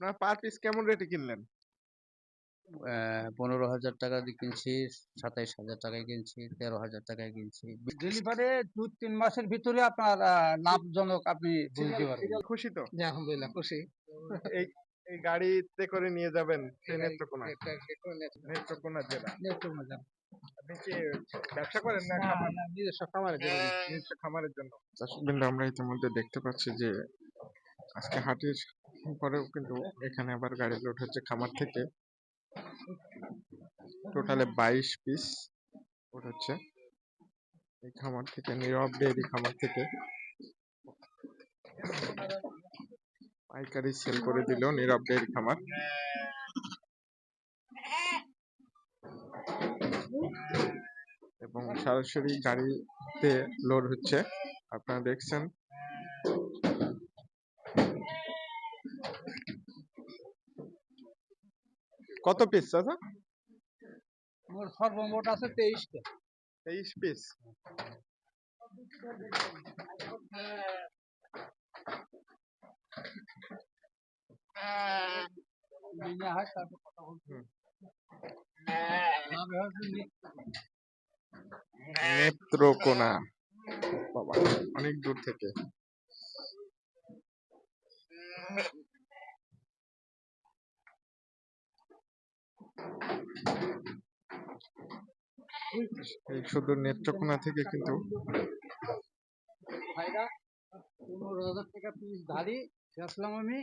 আপনার per piece কেমন রেটে কিনলেন? ১৫,০০০ টাকা দিয়ে কিনছি, ২৭,০০০ টাকায় কিনছি, ১৩,০০০ টাকায় কিনছি। ডেলিভারি ২-৩ মাসের ভিতরে আপনার লাভজনক আপনি বুঝতে পারবেন। খুশি তো? জি, আলহামদুলিল্লাহ খুশি। এই এই গাড়িতে করে নিয়ে যাবেন সেই নেত্রকোনায়, নেত্রকোনা জেলা। আপনি কি ব্যবসা করেন না খামার? নিজস্ব খামারের জন্য। নিজস্ব খামারের জন্য। দর্শকবৃন্দ, আমরা ইতিমধ্যে দেখতে পাচ্ছি যে আজকে হাটের পরেও কিন্তু এখানে আবার গাড়ি লোড হচ্ছে খামার থেকে। টোটালে 22 পিস লোড হচ্ছে এই খামার থেকে, নীরব ডেইরি খামার থেকে। পাইকারি সেল করে দিল নীরব ডেইরি খামার। এবং সরাসরি গাড়িতে লোড হচ্ছে, আপনারা দেখছেন। কত পিস চাচা? মোর সর্বমোট আছে 23টা। 23 পিস। নেত্রকোনা, বাবা অনেক দূর থেকে। এই শুধু নেত্রকোনা থেকে কিন্তু ১৫,০০০ টাকা পিস ধারি বেচলাম আমি।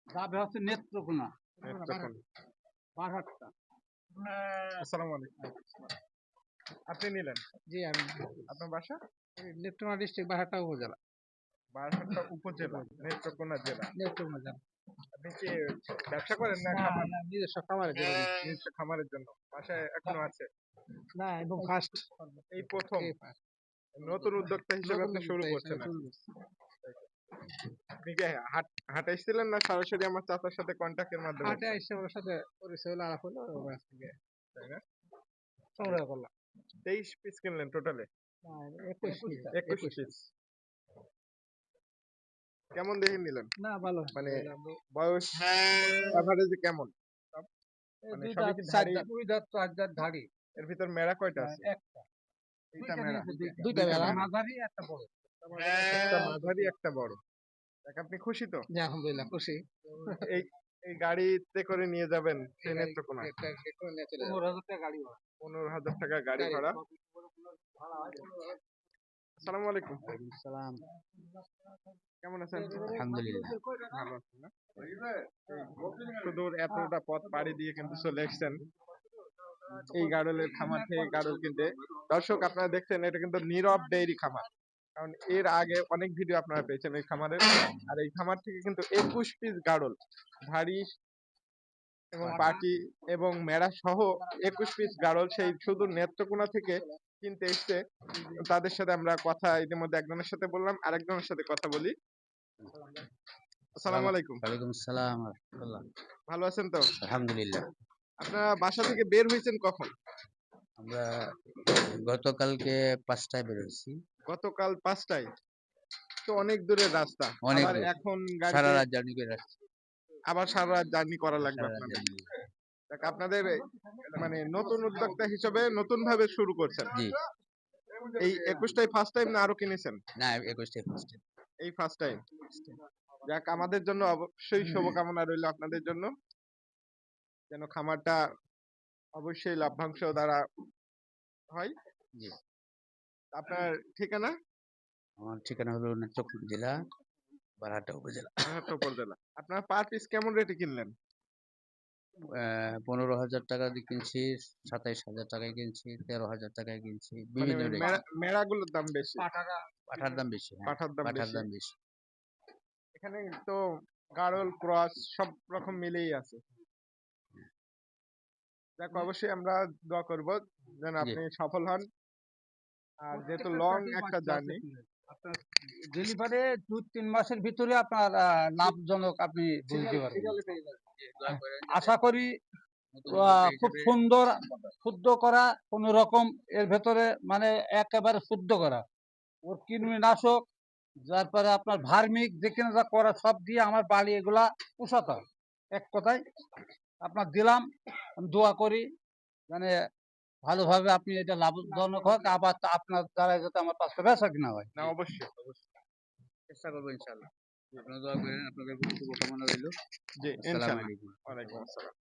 যাবে হচ্ছে নেত্রকোনা। বারহাট্টা। আসসালামু আলাইকুম। আপনি নিলেন? জি, আমি। আপনার বাসা? নেত্রকোনা ডিস্ট্রিক্ট বারহাট্টা উপজেলা। বারহাট্টা উপজেলা, নেত্রকোনা জেলা। নেত্রকোনা জেলা। আপনি কি ব্যবসা করেন না খামার? নিজস্ব খামারের জন্য। নিজস্ব খামারের জন্য। বাসায় এখনো আছে? না, এবং ফার্স্ট এই প্রথম নতুন উদ্যোক্তা হিসেবে আপনি শুরু করছেন। আপনি কি হাটে এসেছিলেন না সরাসরি আমার চাচার সাথে কন্ট্যাক্টের মাধ্যমে? হাটে এসে ওর সাথে পরিচয় হলো, আলাপ হলো, তাই না? সংগ্রহ করলাম। 23 পিস কিনলেন টোটালে? 21 পিস। কেমন দেখে নিলেন? না, ভালো। মানে বয়স এভারেজে কেমন? মানে সবই কি ধাড়ি? দুই দাঁত, 4 দাঁত ধাড়ি। এর ভিতর মেরা কয়টা আছে? একটা। এইটা মেরা? দুইটা মেরা, মাঝারি একটা বড়। একটা মাঝারি একটা বড়। দেখ, আপনি খুশি তো? জি, আলহামদুলিল্লাহ খুশি। এই এই গাড়িতে করে নিয়ে যাবেন সেই নেত্রকোনায়? 15,০০০ টাকা গাড়ি ভাড়া। 15,000 টাকা গাড়ি ভাড়া। আসসালামু আলাইকুম। সালাম। কেমন আছেন? আলহামদুলিল্লাহ। ভালো আছেন না? সুদূর এতটা পথ পাড়ি দিয়ে কিন্তু চলে এসেছেন এই গাড়লের খামার থেকে গাড়ল কিনতে। দর্শক, আপনারা দেখছেন এটা কিন্তু নীরব ডেইরি খামার। কারণ এর আগে অনেক ভিডিও আপনারা পেয়েছেন এই খামারের। আর এই খামার থেকে কিন্তু 21 পিস গাড়ল, ধাড়ি এবং পাটি এবং মেরা সহ 21 পিস গাড়ল সেই শুধু নেত্রকোনা থেকে কিনতে এসছে। তাদের সাথে আমরা কথা ইতিমধ্যে একজনের সাথে বললাম, আরেকজনের সাথে কথা বলি। আসসালামু আলাইকুম। ওয়ালাইকুম আসসালাম ওয়া রাহমাতুল্লাহ। ভালো আছেন তো? আলহামদুলিল্লাহ। আপনারা বাসা থেকে বের হয়েছেন কখন? আমরা গতকালকে ৫টায় বের হইছি। গতকাল 5টায়? তো অনেক দূরের রাস্তা। অনেক আবার দূর। এখন সারা গাড়িতে রাত জার্নি করে আসছি। আবার সারা রাত জার্নি করা লাগবে সারা রাত আপনাদের। জার্নি। দেখ, আপনাদের মানে নতুন উদ্যোক্তা হিসেবে নতুন ভাবে শুরু করছেন। জি। এই 21টাই ফার্স্ট টাইম না আরো কিনেছেন? না, ২১টাই ফার্স্ট টাইম। এই ফার্স্ট টাইম। যাক, আমাদের জন্য অবশ্যই শুভকামনা রইল আপনাদের জন্য, যেন খামারটা অবশ্যই লাভ্যাংশ দ্বারা হয়। জি। আপনার ঠিকানা? আমার ঠিকানা হলো নেত্রকোনা জেলা, বারহাট্টা উপজেলা। বারহাট্টা উপজেলা। আপনার পার পিস কেমন রেটে কিনলেন? ১৫,০০০ টাকা দিয়ে কিনছি, ২৭,০০০ টাকায় কিনছি, ১৩,০০০ টাকায় কিনছি। মানে বিভিন্ন রেট। মেরাগুলোর দাম বেশি? পাঠার দাম বেশি। হ্যাঁ, পাঠার দাম পাঠার বেশি। দাম বেশি। এখানে তো গাড়ল, ক্রস সব রকম মিলেই আছে। যাক, অবশ্যই আমরা দোয়া করব যেন জি। আপনি সফল হন। আর যেহেতু লং একটা জার্নি, আপনার ডেলিভারি 2-3 মাসের ভিতরে আপনার লাভজনক আপনি বুঝতে পারবেন। আশা করি খুব সুন্দর শুদ্ধ করা, কোন রকম এর ভেতরে মানে একেবারে শুদ্ধ করা। ওর কৃমিনাশক তারপরে আপনার ভার্মিক যেখানে যা করা সব দিয়ে আমার বালি এগুলা পোষাতে হয়। এক কথায় আপনার দিলাম, আমি দোয়া করি মানে ভালোভাবে আপনি এটা লাভজনক হোক, আবার আপনার দ্বারা যাতে আমার পাঁচটা বেচা কিনা হয়। না অবশ্যই চেষ্টা করবো ইনশাল্লাহ। আপনারা দোয়া করেন, আপনাদের প্রতি শুভকামনা রইল। জি আসসালামু ইনশাল্লাহ। আলাইকুম। ওয়ালাইকুম আসসালাম।